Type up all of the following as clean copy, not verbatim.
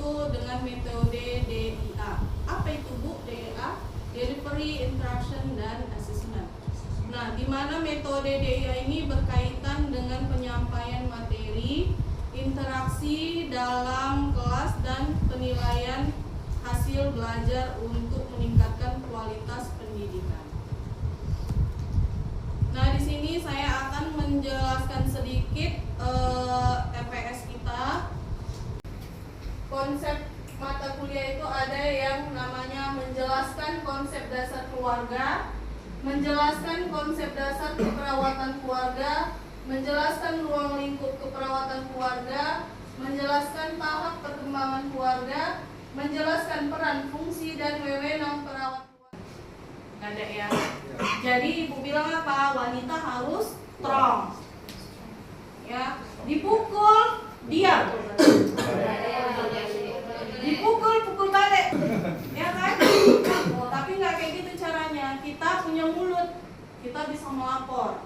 yaitu dengan metode DIA. Apa itu Bu DIA? Delivery, Interaction, dan Assessment. Nah, di mana metode DIA ini berkaitan dengan penyampaian materi, interaksi dalam kelas, dan penilaian hasil belajar untuk meningkatkan kualitas pendidikan. Nah, di sini saya akan menjelaskan sedikit TPS kita. Konsep mata kuliah itu ada yang namanya menjelaskan konsep dasar keluarga, menjelaskan konsep dasar keperawatan keluarga, menjelaskan ruang lingkup keperawatan keluarga, menjelaskan tahap perkembangan keluarga, menjelaskan peran, fungsi, dan wewenang perawat keluarga. Gak ada ya? Jadi ibu bilang apa? Wanita harus strong. Ya, dipukul, diam. Dipukul balik, ya kan? Oh, tapi nggak kayak gitu caranya. Kita punya mulut, kita bisa melapor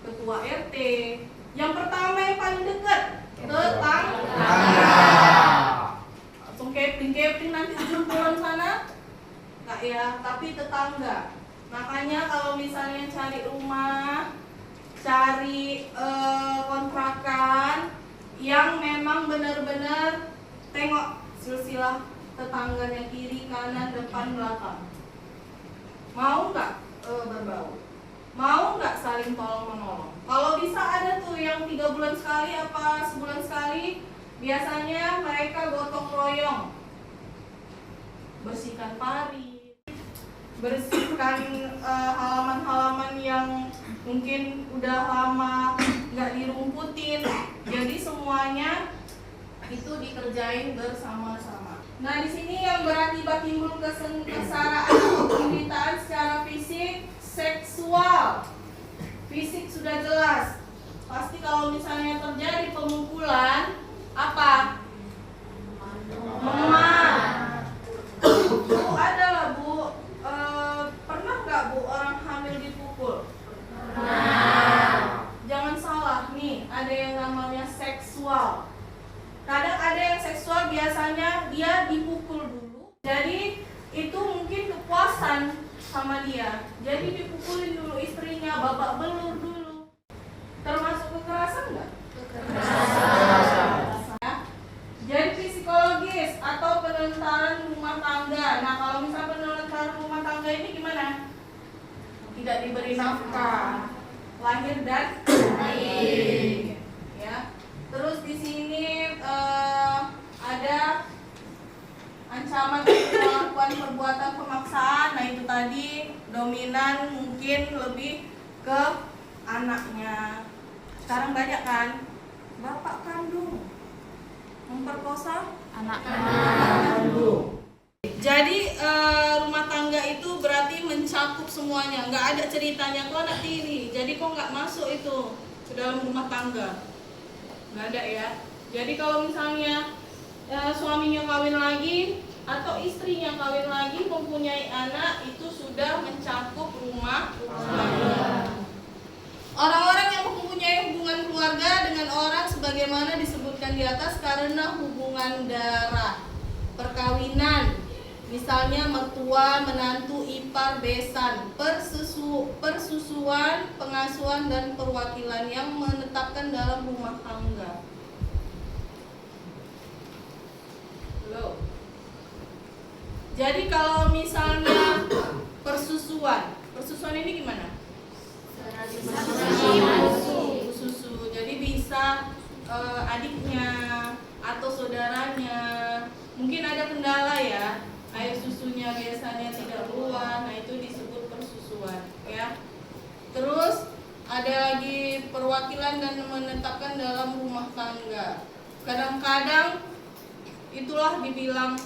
ketua RT. Yang pertama yang paling dekat, tetangga. Langsung keping nanti ujung kulon sana, nggak ya? Tapi tetangga. Makanya kalau misalnya cari rumah, cari kontrakan yang memang benar-benar tengok silsilah tetangganya kiri, kanan, depan, belakang. Mau nggak berbau? Mau nggak saling tolong menolong? Kalau bisa ada tuh yang 3 bulan sekali apa sebulan sekali, biasanya mereka gotong royong, bersihkan parit, bersihkan halaman-halaman yang mungkin udah lama nggak dirumputin. Jadi semuanya itu dikerjain bersama-sama. Nah, di sini yang berakibat timbul kesengsaraan atau penderitaan secara fisik, seksual. Fisik sudah jelas. Pasti kalau misalnya terjadi pemukulan, apa? Memar. Bu, ada lah Bu. Pernah nggak Bu orang hamil dipukul? Pernah. Jangan salah nih, ada yang namanya seksual. Kadang ada yang seksual biasanya dia dipukul dulu. Jadi itu mungkin kepuasan sama dia. Jadi dipukulin dulu istrinya, babak belur dulu. Termasuk kekerasan nggak? Kekerasan. Jadi psikologis atau penelentaran rumah tangga. Nah, kalau misalnya penelentaran rumah tangga ini gimana? Tidak diberi nafkah, lahir dan batin. Ya. Terus di sini ada ancaman melakukan perbuatan pemaksaan. Nah, itu tadi dominan mungkin lebih ke anaknya. Sekarang banyak kan bapak kandung memperkosa anak kandung. Jadi rumah tangga itu berarti mencakup semuanya, nggak ada ceritanya kok anak tiri. Jadi kok nggak masuk itu ke dalam rumah tangga, nggak ada ya. Jadi kalau misalnya suaminya kawin lagi atau istrinya kawin lagi mempunyai anak, itu sudah mencakup rumah tangga. Orang-orang yang mempunyai hubungan keluarga dengan orang sebagaimana disebutkan di atas karena hubungan darah, perkawinan, misalnya mertua, menantu, ipar, besan, persusuan, pengasuhan, dan perwakilan yang menetapkan dalam rumah tangga. Loh. Jadi kalau misalnya persusuan ini gimana? Susu. Jadi bisa adiknya atau saudaranya. Mungkin ada kendala ya, air susunya biasanya tidak keluar. Nah, itu disebut persusuan ya. Terus ada lagi perwakilan dan menetapkan dalam rumah tangga. Kadang-kadang itulah dibilang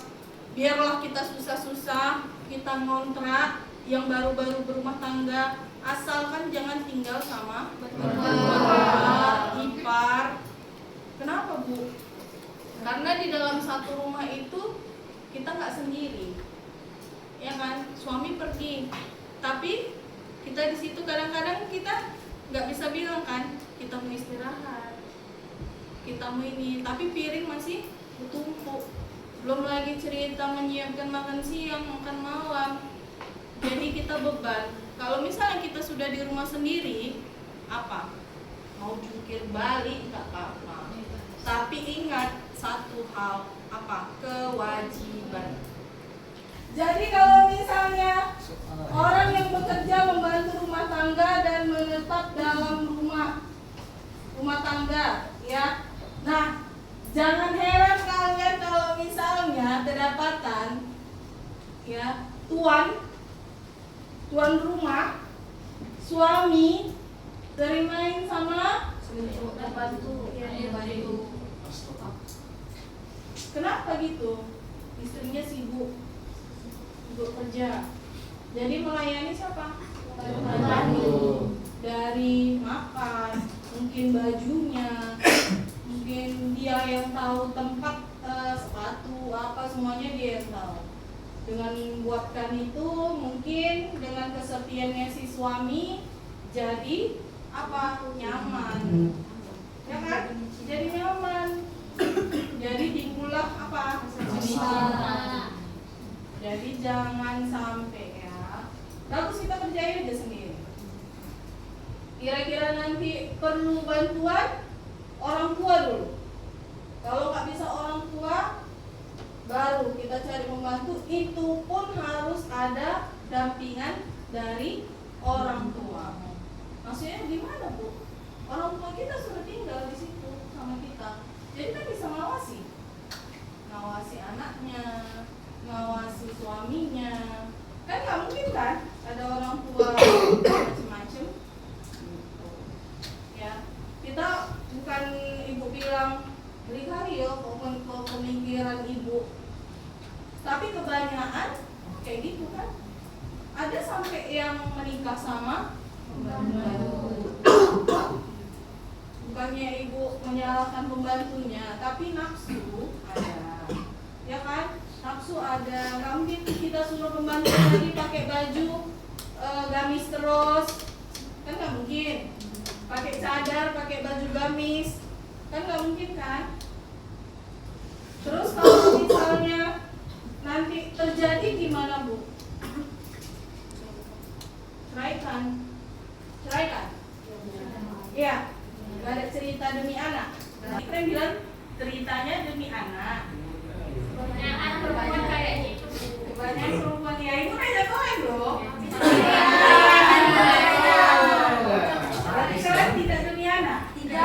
biarlah kita susah-susah, kita ngontrak yang baru-baru berumah tangga, asalkan jangan tinggal sama mertua, ipar. Kenapa Bu? Karena di dalam satu rumah itu kita nggak sendiri, ya kan? Suami pergi, tapi kita di situ kadang-kadang kita nggak bisa bilang kan, kita mau istirahat, kita mau ini, tapi piring masih bertumpuk. belum lagi cerita menyiapkan makan siang, makan malam. Jadi kita beban. Kalau misalnya kita sudah di rumah sendiri, apa? Mau jungkir balik nggak apa-apa. Tapi ingat satu hal, apa? Kewajiban. Jadi kalau misalnya orang yang bekerja membantu rumah tangga dan menetap dalam rumah tangga, ya. Nah, jangan heran kalian kalau misalnya kedapatan, ya, tuan rumah, suami sering main sama pembantu. Kenapa gitu? Istrinya sibuk kerja. Jadi melayani siapa? Pembantu. Dari makan, mungkin bajunya, mungkin dia yang tahu tempat sepatu apa semuanya dia yang tahu. Dengan membuatkan itu mungkin dengan kesetiaannya si suami jadi apa? Nyaman. Ya kan? Jadi nyaman. Jadi timbullah apa? Jadi jangan sampai ya. Bagus kita kerjain aja sendiri. Kira-kira nanti perlu bantuan orang tua dulu. Kalau nggak bisa orang tua, baru kita cari pembantu. Itu pun harus ada dampingan dari orang tua. Maksudnya gimana Bu? Orang tua kita sudah tinggal di situ sama kita, jadi kan bisa ngawasi anaknya, ngawasi suaminya. Kan nggak mungkin kan ada orang tua macem-macem. Ya, kita bukan ibu bilang beri kali ya pemikiran ibu, tapi kebanyakan kayak gitu kan. Ada sampai yang menikah sama pembantu. Bukannya ibu menyalahkan pembantunya, tapi nafsu ada, ya kan? Nafsu ada. Nggak mungkin kita suruh pembantu tadi pakai baju gamis terus, kan nggak mungkin. Pakai cadar, pakai baju gamis, kan nggak mungkin kan? Terus kalau misalnya nanti terjadi gimana Bu? Ceraikan? Iya. Gak ada cerita demi anak. Keren bilang ceritanya demi anak. Kebanyakan perempuan kayak gitu. Kebanyakan perempuan ya itu aja keren loh. Kalian tidak demi anak? Tidak.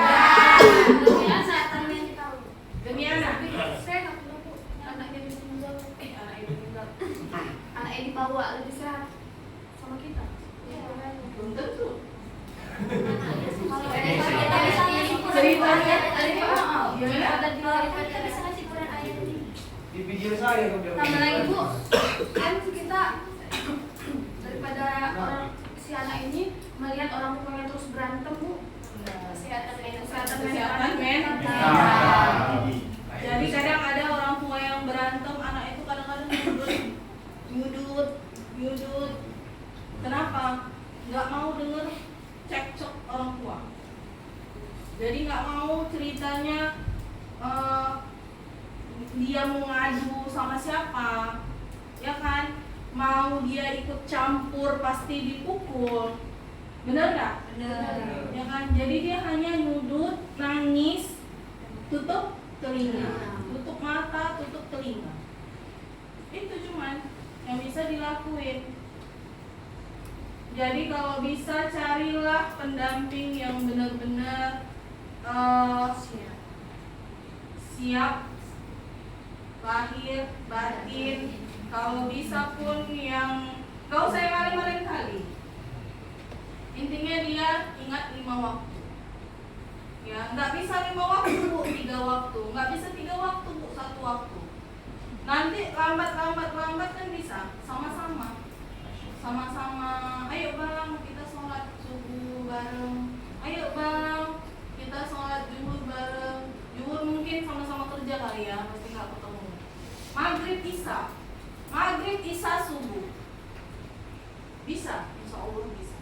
Demi anak tapi yang tahu. Demi anak. Saya nggak punya Bu. Anaknya bisa meninggal. Anaknya meninggal. Anaknya dibawa lebih sehat sama kita. Belum tentu. Ceritanya ada di video saya. Tambah lagi Bu, kan kita daripada orang si anak ini melihat orang tuanya terus berantem Bu, kesehatan mental. Jadi kadang ada orang tua yang berantem, anak itu kadang-kadang nyudut. Kenapa? Nggak mau denger cekcok orang tua. Jadi nggak mau ceritanya dia mau ngadu sama siapa, ya kan? Mau dia ikut campur pasti dipukul, bener nggak? Bener. Ya kan? Jadi dia hanya nyudut, nangis, tutup telinga, tutup mata, tutup telinga. Itu cuman yang bisa dilakuin. Jadi kalau bisa carilah pendamping yang benar-benar siap lahir batin. Kalau bisa pun yang gak usah yang lain-lain kali. Intinya dia ingat 5 waktu. Ya, nggak bisa 5 waktu Bu, 3 waktu. Nggak bisa 3 waktu Bu, 1 waktu. Nanti lambat kan bisa sama-sama. Ayo Bang, kita sholat subuh bareng. Ayo Bang, kita sholat zuhur bareng. Zuhur mungkin sama-sama kerja kali ya, pasti nggak ketemu. Maghrib isya subuh. Bisa, insya Allah bisa.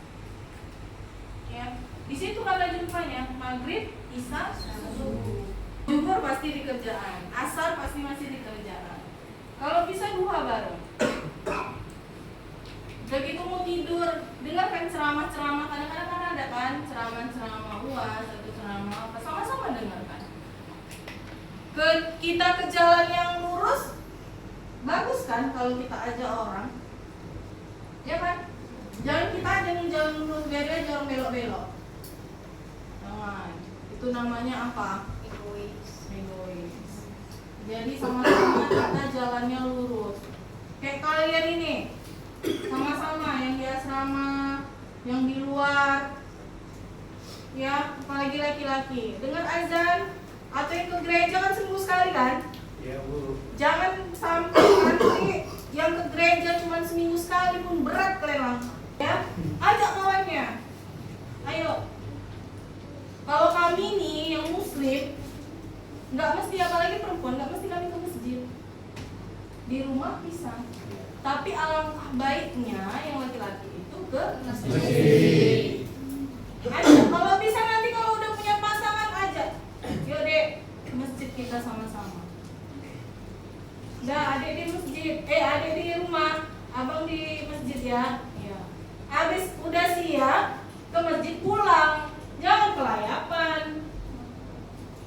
Ya, di situ kata jumpanya maghrib isya subuh. Zuhur pasti di kerjaan, asar pasti masih di kerjaan. bareng. Begitu mau tidur, dengarkan ceramah-ceramah, kadang-kadang kan ada kan ceramah-ceramah UAS atau ceramah apa, sama-sama dengarkan. Kita ke jalan yang lurus, bagus kan kalau kita ajak orang, ya kan? Jangan kita aja yang jalan lurus, biar dia jangan belok-belok. Jangan, itu namanya apa? Egois. Jadi sama-sama kita jalannya lurus. Kayak kalian ini, sama-sama yang di asrama, yang di luar, ya, apalagi laki-laki. Dengar azan atau yang ke gereja kan seminggu sekali kan? Iya, Bu. Jangan sampai nanti yang ke gereja cuma seminggu sekali pun berat kalian langsung. Ya, ajak kawannya. Ayo. Kalau kami nih yang muslim, nggak mesti, apalagi perempuan, nggak mesti kami ke masjid. Di rumah bisa. Tapi alangkah baiknya yang laki-laki itu ke masjid. Ajak, kalau bisa nanti kalau udah punya pasangan ajak. Yuk dek, ke masjid kita sama-sama. Udah, adek di masjid, adek di rumah, abang di masjid ya. Iya. Habis udah siap ke masjid pulang, jangan kelayapan,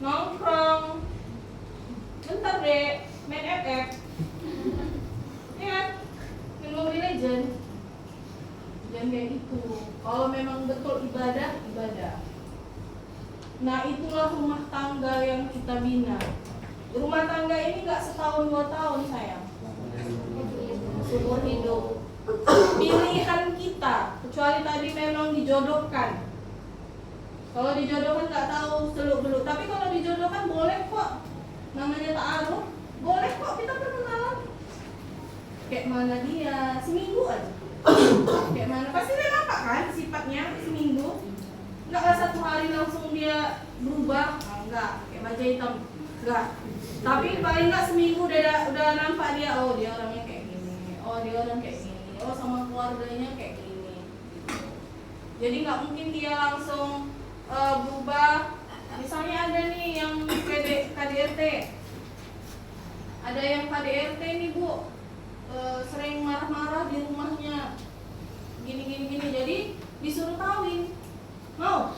nongkrong. Bentar dek, main FF. Ya, main Mobile Legend. Jangan kayak gitu. Kalau memang betul ibadah. Nah itulah rumah tangga yang kita bina. Rumah tangga ini nggak setahun 2 tahun sayang. Seumur hidup. Pilihan kita, kecuali tadi memang dijodohkan. Kalau dijodohkan nggak tahu seluk-beluk. Tapi kalau dijodohkan boleh kok. Namanya ta'aruf, boleh kok kita perkenalan. Kayak mana dia, seminggu aja. Kayak mana, pasti dia nampak kan sifatnya seminggu. Enggak lah 1 hari langsung dia berubah, enggak, kayak baja hitam, enggak. Tapi paling enggak seminggu udah nampak dia, oh dia orangnya kayak gini, oh dia orang kayak gini, oh sama keluarganya kayak gini. Jadi nggak mungkin dia langsung berubah. Misalnya ada nih yang KDRT, ada yang KDRT nih Bu, sering marah-marah di rumahnya, gini. Jadi disuruh kawin, mau?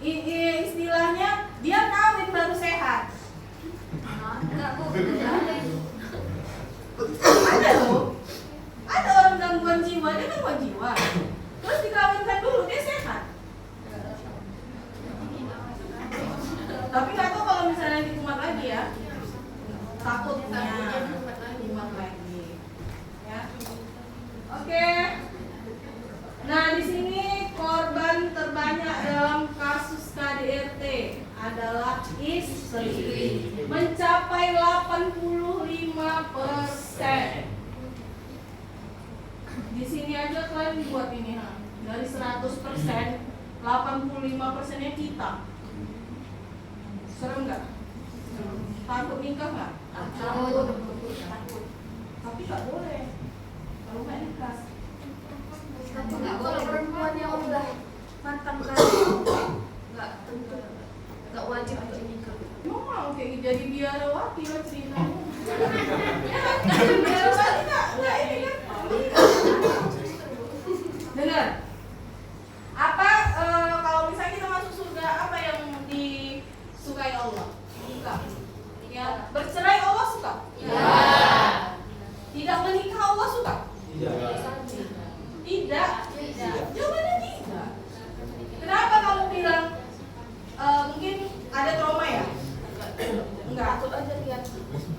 Istilahnya dia kawin baru sehat. Ada loh, ada orang gangguan jiwa, dia gangguan jiwa, terus dikawinkan dulu dia sehat. Tapi nggak tahu kalau misalnya dikumat lagi ya. Takutnya kumat lagi, ya. Oke. Nah di sini korban terbanyak dalam kasus KDRT adalah istri, mencapai 85%. Di sini aja kalian buat ini, dari 100%, 85%-nya kita. Serem nggak? Takut nikah nggak? Takut. Tapi nggak boleh. Kalau nggak nikah. Tapi nggak boleh perempuan yang udah matang kan, nggak wajib untuk nikah. Emang mau kayak jadi biarawati lah ceritanya. Ya kan? Biarawati nggak ini kan? Dengar. Apa kalau misalnya kita masuk surga, apa yang disukai Allah? Nikah. Ya, bercerai Allah suka? Ya. Tidak menikah Allah suka? Tidak. Jawabannya tidak. Kenapa kamu bilang mungkin ada trauma ya? Enggak. Takut aja lihat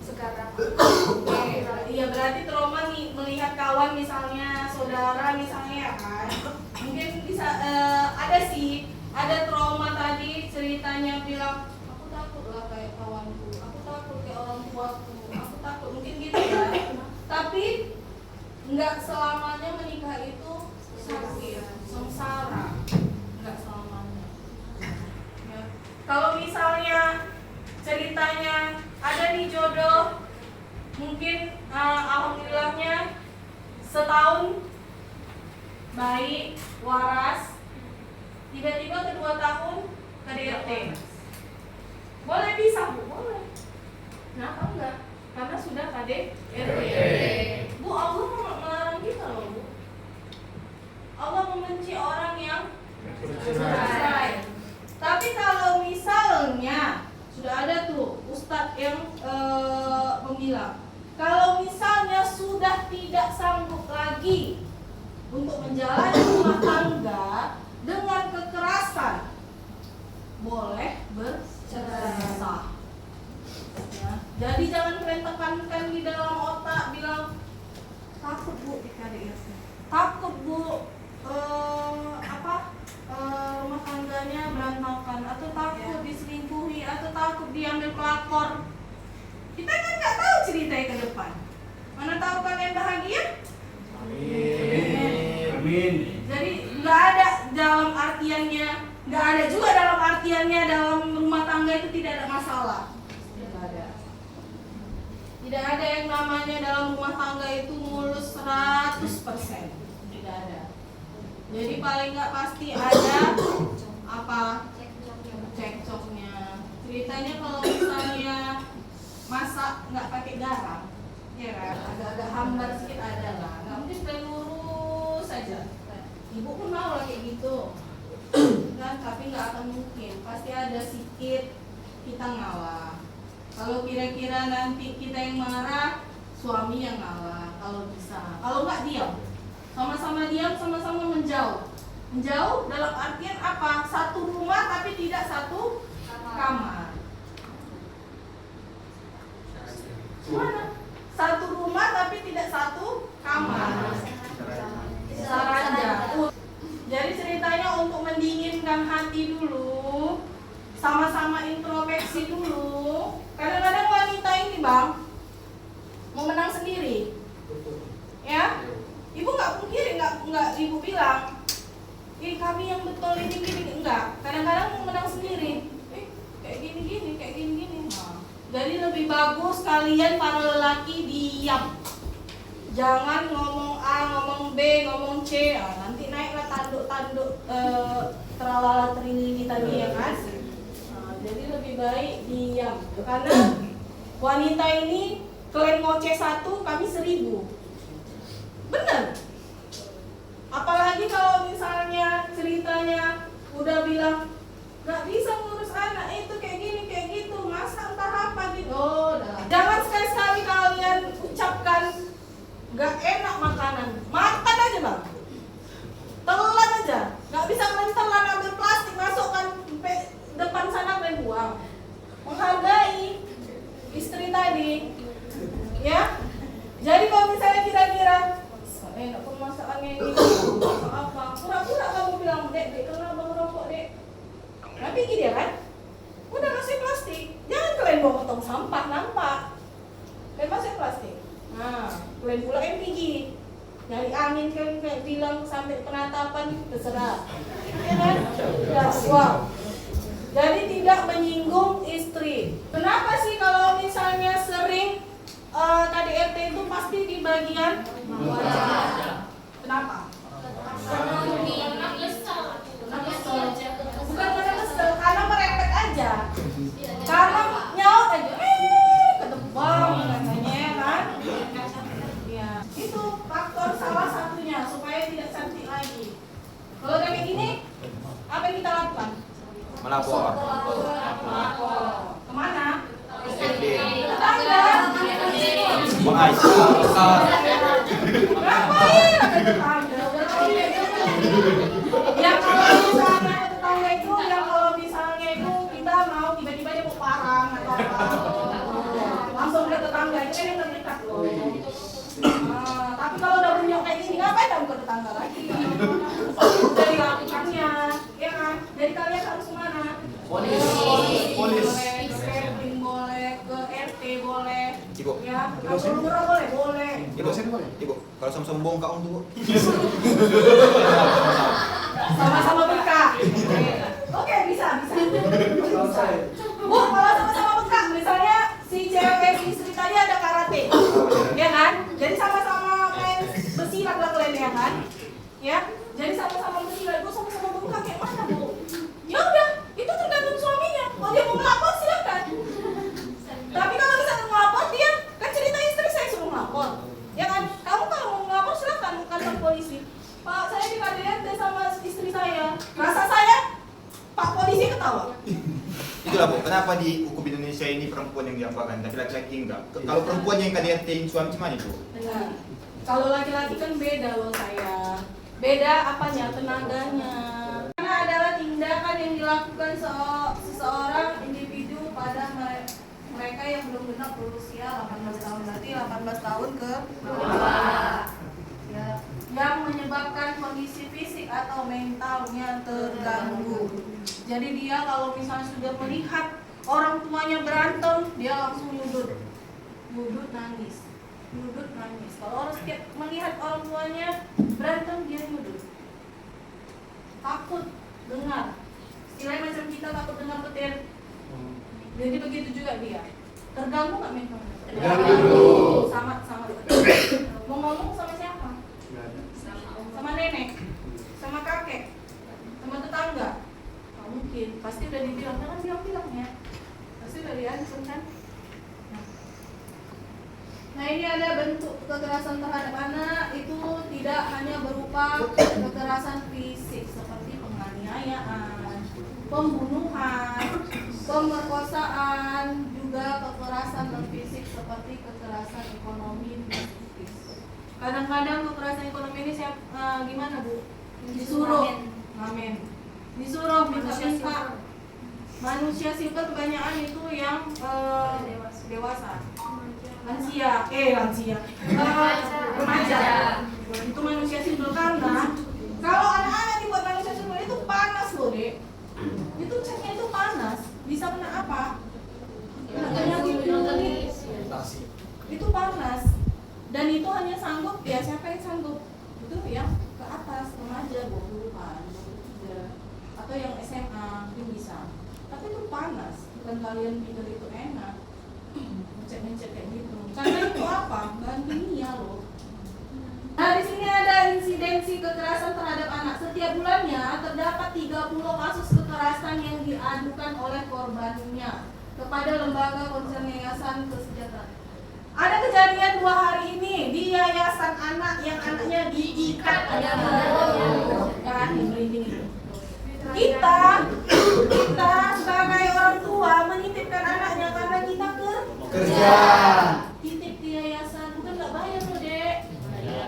sekarang. Iya berarti trauma nih melihat kawan misalnya, saudara misalnya ya kan? Mungkin bisa ada sih, ada trauma tadi ceritanya bilang aku takut lah kayak kawanku, aku takut kayak orang tuaku, aku takut, mungkin gitu ya. Tapi nggak selamanya menikah itu sakit, sengsara, nggak selamanya. Ya. Kalau misalnya ceritanya ada nih jodoh, mungkin alhamdulillahnya setahun baik, waras, tiba-tiba kedua tahun KDRT. Boleh pisah Bu? Boleh. Kenapa enggak? Karena sudah KDRT. Bu, Allah melarang kita loh, Bu. Allah membenci orang yang bercerai. Tapi kalau misalnya sudah ada tuh ustadz yang bilang, kalau misalnya sudah tidak sanggup lagi untuk menjalani rumah tangga dengan kekerasan, boleh bercerai. Ya. Jadi jangan kalian tekankan di dalam otak bilang takut Bu di KDRT, takut Bu rumah tangganya berantakan, atau takut diselingkuhi, atau takut diambil pelakor. Kita kan nggak tahu ceritanya ke depan. Mana tahu kalian bahagia? Amin. Jadi nggak ada dalam artiannya, nggak ada juga dalam artiannya dalam rumah tangga itu tidak ada masalah. Tidak ada. Tidak ada yang namanya dalam rumah tangga itu mulus 100%. Tidak ada. Jadi paling nggak pasti ada apa cekcoknya. Ceritanya kalau misalnya masak nggak pakai garam, ya kan? Agak-agak hambar sedikit ada lah. Nggak mungkin plan lurus saja. Ibu pun mau lah kayak gitu, kan? Tapi nggak akan mungkin. Pasti ada sedikit kita ngalah. Kalau kira-kira nanti kita yang marah, suami yang ngalah. Kalau bisa, kalau nggak diam. Sama-sama diam, sama-sama menjauh. Menjauh dalam artian apa? Satu rumah tapi tidak satu kamar. Mana? Satu rumah tapi tidak satu kamar. Saranja. Jadi ceritanya untuk mendinginkan hati dulu, sama-sama introspeksi dulu. Kadang-kadang wanita ini Bang mau menang sendiri, ya. Ibu nggak pungkiri, nggak ibu bilang, kami yang betul ini gini, enggak. Kadang-kadang mau menang sendiri, kayak gini. Nah, jadi lebih bagus kalian para lelaki diam, jangan ngomong A, ngomong B, ngomong C. Nanti naiklah tanduk teralala trini tadi ya kan. Nah, jadi lebih baik diam, karena wanita ini kalian ngoceh 1, kami 1000. Bener. Apalagi kalau misalnya ceritanya udah bilang nggak bisa ngurus anak itu kayak gini kayak gitu, masa entah apa gitu. Jangan sekali-sekali kalian ucapkan nggak enak makanan, makan aja Bang. Telan aja, nggak bisa kalian telan, ambil plastik masukkan depan sana kalian buang. Menghargai istri tadi, ya. Jadi kalau misalnya kira-kira enak pun masakannya ini, masak apa? Pura-pura kamu bilang, dek, kenapa bang rokok, dek? Tapi gini ya kan? Udah masuk plastik, jangan kalian bawa tong sampah, nampak. Kalian masuk plastik. Nah, kalian pula yang tinggi. Nyari angin kan kayak bilang sampai penatapan terserah. Ya kan? Ya, wow. Jadi tidak menyinggung istri. Kenapa sih kalau misalnya sering KDRT itu pasti di bagian wajah? Kenapa? Karena kesel. Bukan karena kesel, karena merepet aja. Karena nyaut aja, ketebang katanya kan? Ya, itu faktor salah satunya supaya tidak cantik lagi. Kalau kayak gini, apa yang kita lakukan? Melapor. Kemana? SD. Tetangga. Ngapain ada tetangga? Yang kalau misalnya tetangga itu, yang kalau misalnya itu kita mau tiba-tiba dia mau parang atau apa, langsung ke tetangga itu kan yang terdekat loh. Tapi kalau udah benyok kayak gini, ngapain kamu ke tetangga lagi? Dari lakukannya, ya kan? Jadi kalian harus kemana? Polis. Boleh, ke Kepling boleh, ke RT boleh. Ibu. Ya, ke lurah boleh. Ibu, kalau sama-sama bongkar tuh, Bu. Sama-sama buka. Oke, bisa. Bu, kalau sama-sama buka, misalnya si cewek istri tadi ada karate, ya kan? Jadi sama-sama main bersilat lah kalian ya kan? Ya, jadi sama-sama bersilat. Bu, sama-sama buka kayak mana Bu? Ya udah, itu tergantung suaminya. Kalau dia mau melapor silakan. Tapi kalau misalnya saya ini perempuan yang diapakan, tapi laki-laki enggak. Kalau perempuan yang kadiatin suami gimana itu? Nah, kalau laki-laki kan beda loh saya. Beda apanya? Tenaganya. Karena adalah tindakan yang dilakukan seseorang individu pada mereka yang belum genap berusia 18 tahun. Berarti 18 tahun ke bawah. Ya, yang menyebabkan kondisi fisik atau mentalnya terganggu. Jadi dia kalau misalnya sudah melihat orang tuanya berantem, dia langsung nyudut nangis. Kalau orang setiap melihat orang tuanya berantem, dia nyudut. Takut dengar. Istilahnya macam kita takut dengar petir. Jadi begitu juga dia. Terganggu nggak mentalnya? Terganggu. Sama. Mau ngomong sama siapa? Sama nenek, sama kakek, sama tetangga. Nggak mungkin. Pasti udah dibilang, jangan bilang ya. Pasti udah diancam kan? Nah ini ada bentuk kekerasan terhadap anak, itu tidak hanya berupa kekerasan fisik seperti penganiayaan, pembunuhan, pemerkosaan, juga kekerasan non fisik seperti kekerasan ekonomi dan psikis. Kadang-kadang kekerasan ekonomi ini gimana Bu? Disuruh ngamen, disuruh minta-minta. Manusia simpel kebanyakan itu yang dewasa. Remaja. Itu manusia simpel karena kalau anak-anak dibuat manusia simpel itu panas loh Dek. Itu catnya itu panas. Bisa kena apa? Kena kulit. Itu panas. Dan itu hanya sanggup ya siapa yang sanggup? Itu yang ke atas remaja 20-an, 23 atau yang SMA mungkin bisa. Tapi itu panas. Bukan kalian pikir itu enak. Mencet kayak gitu. Karena itu apa? Bahan kimia loh. Nah di sini ada insidensi kekerasan terhadap anak. Setiap bulannya terdapat 30 kasus kekerasan yang diadukan oleh korbannya kepada lembaga konsen yayasan kesejahteraan. Ada kejadian 2 hari ini di yayasan anak yang anaknya diikat ada kan ini. Kita sebagai orang tua menitipkan anaknya karena kita Kerja. titip di yayasan bukan nggak bayar loh Dek.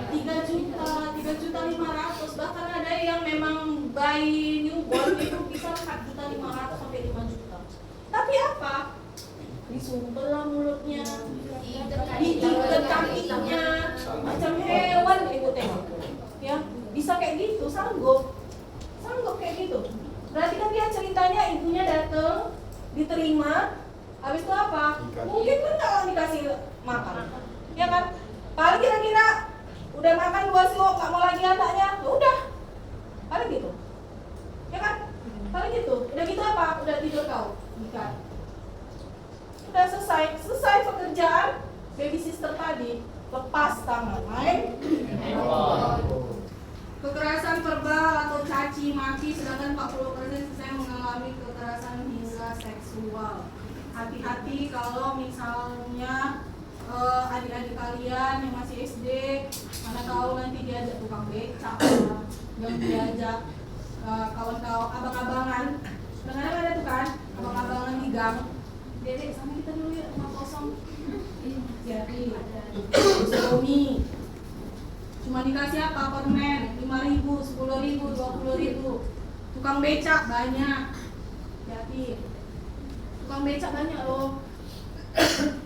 3.500.000 bahkan ada yang memang bayi newborn itu bisa 4.500.000 sampai 5 juta. Tapi apa? Disuruh belah mulutnya, diikat kakinya, macam hewan itu tengok. Ya, bisa kayak gitu, sanggup kayak gitu. Berarti kan dia ceritanya ibunya datang, diterima, habis itu apa? Mungkin kan nggak dikasih makan, ya kan? Paling kira-kira udah makan 2 siok, nggak mau lagi anaknya, ya udah, paling gitu, ya kan? Paling gitu. Udah gitu apa? Udah tidur kau, ikat. Udah selesai pekerjaan baby sister tadi, lepas tangan, main. Kekerasan verbal atau caci maki, sedangkan 40% saya mengalami kekerasan hingga seksual. Hati-hati kalau misalnya adik-adik kalian yang masih SD, mana tahu nanti diajak tukang becak, yang diajak kawan-kawan abang-abangan. Kadang-kadang ada tuh kan, abang-abangan di gang. Dedek sama kita dulu ya, rumah kosong. Jadi, Xiaomi. Cuma dikasih apa? Permen 5.000, 10.000, 20.000. Tukang becak banyak. Jadi tukang becak banyak loh.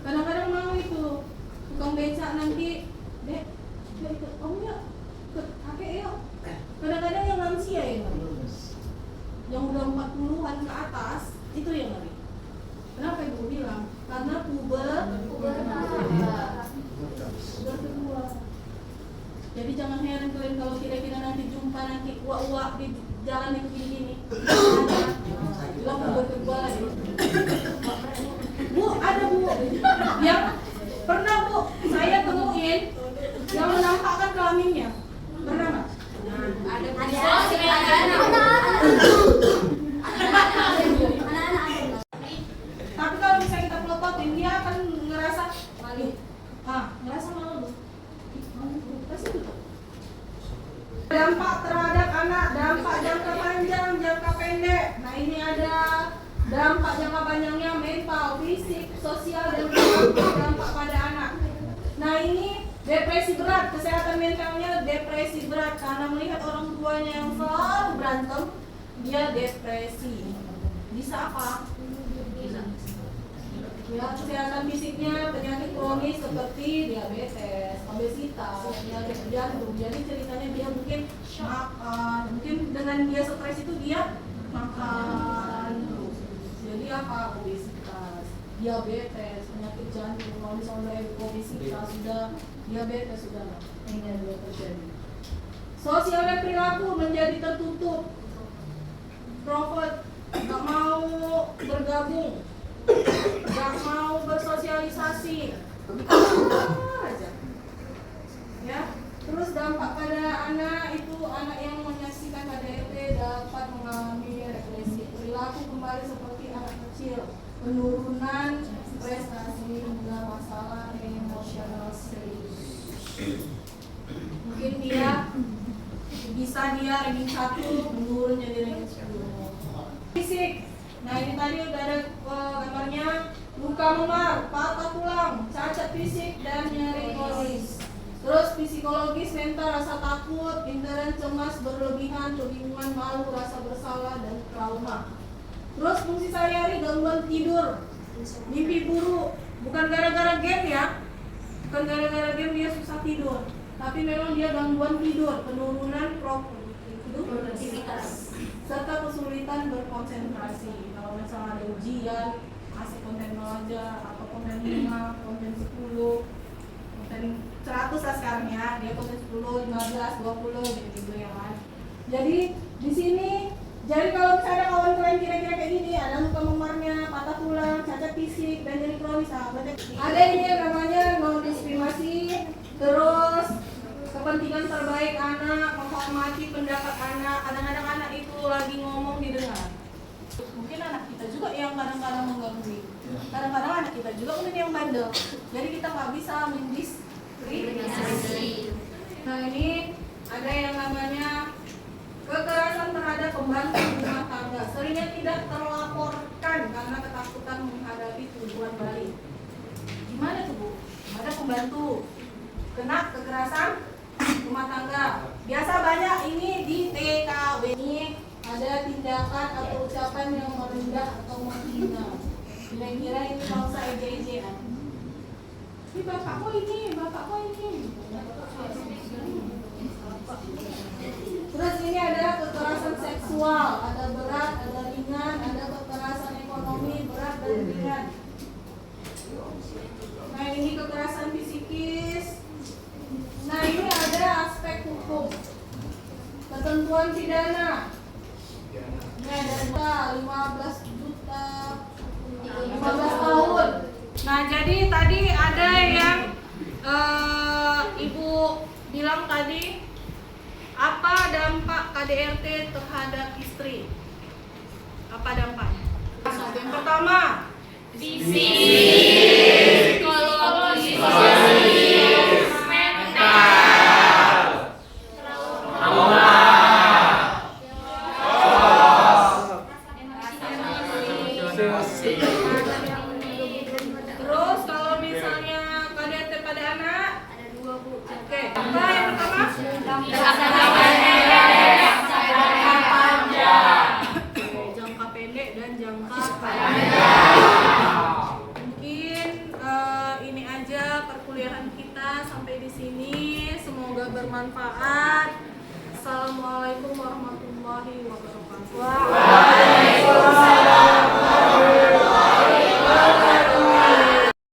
Kadang-kadang mau itu tukang becak nanti, Dek, ikut om ya, ikut kakek yuk. Kadang-kadang yang lansia ya, yang udah 40-an ke atas itu yang ngeri. Kenapa ibu bilang? Karena puber kedua. Jadi jangan heran kalian kalau kira-kira nanti jumpa nanti uak-uak di jalan yang begini. Bilang puber kedua lagi. Bu, ada Bu yang pernah Bu saya temuin yang menampakkan kelaminnya. Pernah nggak? Tapi kalau misalnya kita pelototin dia akan ngerasa malu. Ngerasa malu. Pasti betul. Dampak terhadap anak, dampak jangka panjang, jangka pendek. Nah ini ada Dampak jangka panjangnya mental, fisik, sosial, dan dampak pada anak. Nah ini depresi berat, kesehatan mentalnya depresi berat karena melihat orang tuanya yang selalu berantem, dia depresi. Bisa apa? Ya, kesehatan fisiknya penyakit kronis seperti diabetes, obesitas, penyakit jantung. Jadi ceritanya dia mungkin makan, mungkin dengan dia stres itu dia makan terus. Jadi apa? Obesitas, diabetes, penyakit jantung. Kalau misalnya obesitas sudah diabetes sudah ini yang terjadi. Sosialnya perilaku menjadi tertutup, introvert, nggak mau bergabung, nggak mau bersosialisasi, aja. Ya, terus dampak pada anak itu anak yang menyaksikan KDRT dapat mengalami regresi perilaku kembali seperti anak kecil, penurunan prestasi hingga masalah emosional serius. Mungkin dia ranking 1 menurun jadi ranking 10. Fisik. Nah ini tadi udah ada gambarnya, luka memar, patah tulang, cacat fisik dan nyeri kronis. Terus psikologis, mental, rasa takut, intern, cemas, berlebihan, kebingungan, malu, rasa bersalah dan trauma. Terus fungsi sehari-hari, gangguan tidur, mimpi buruk, bukan gara-gara game ya, bukan gara-gara game dia susah tidur, tapi memang dia gangguan tidur, penurunan produktivitas, serta kesulitan berkonsentrasi. Kalau misalnya ada ujian, masih konten 0 aja, atau konten 5, konten 10, konten 100 lah sekarang ya, dia konten 10, 15, 20 gitu ya kan. Jadi di sini, jadi kalau misalnya kawan kalian kira-kira kayak gini, ada luka memarnya, patah tulang, cacat fisik, dan nyeri kronis, ada ini yang namanya non diskriminasi, terus kepentingan terbaik anak, menghormati pendapat anak. Kadang-kadang anak itu lagi ngomong didengar. Mungkin anak kita juga yang kadang-kadang mengganggu. Kadang-kadang anak kita juga mungkin yang bandel. Jadi kita nggak bisa mendiskriminasi. Nah ini ada yang namanya kekerasan terhadap pembantu rumah tangga. Seringnya tidak terlaporkan karena ketakutan menghadapi tuduhan balik. Gimana tuh Bu? Ada pembantu kena kekerasan rumah tangga. Biasa banyak ini di TKW. Ini ada tindakan atau ucapan yang merendah atau menghina. Kira-kira ini bangsa eje-ejean. Ini bapakku ini, bapakku ini. Terus ini ada kekerasan seksual, ada berat, ada ringan, ada kekerasan ekonomi, berat dan ringan. Nah ini kekerasan psikis. Nah ini ada aspek hukum, ketentuan pidana. Ini ada 15 juta, 15 tahun. Nah jadi tadi ada yang Ibu bilang tadi, apa dampak KDRT terhadap istri? Apa dampaknya? Yang pertama, fisik, psikologis, terus kalau misalnya KDRT pada anak ada 2 Bu. Oke. Apa yang pertama? Jangka pendek dan jangka panjang. Mungkin ini aja perkuliahan kita sampai di sini. Semoga bermanfaat. Assalamualaikum warahmatullahi wabarakatuh. Waalaikumsalam.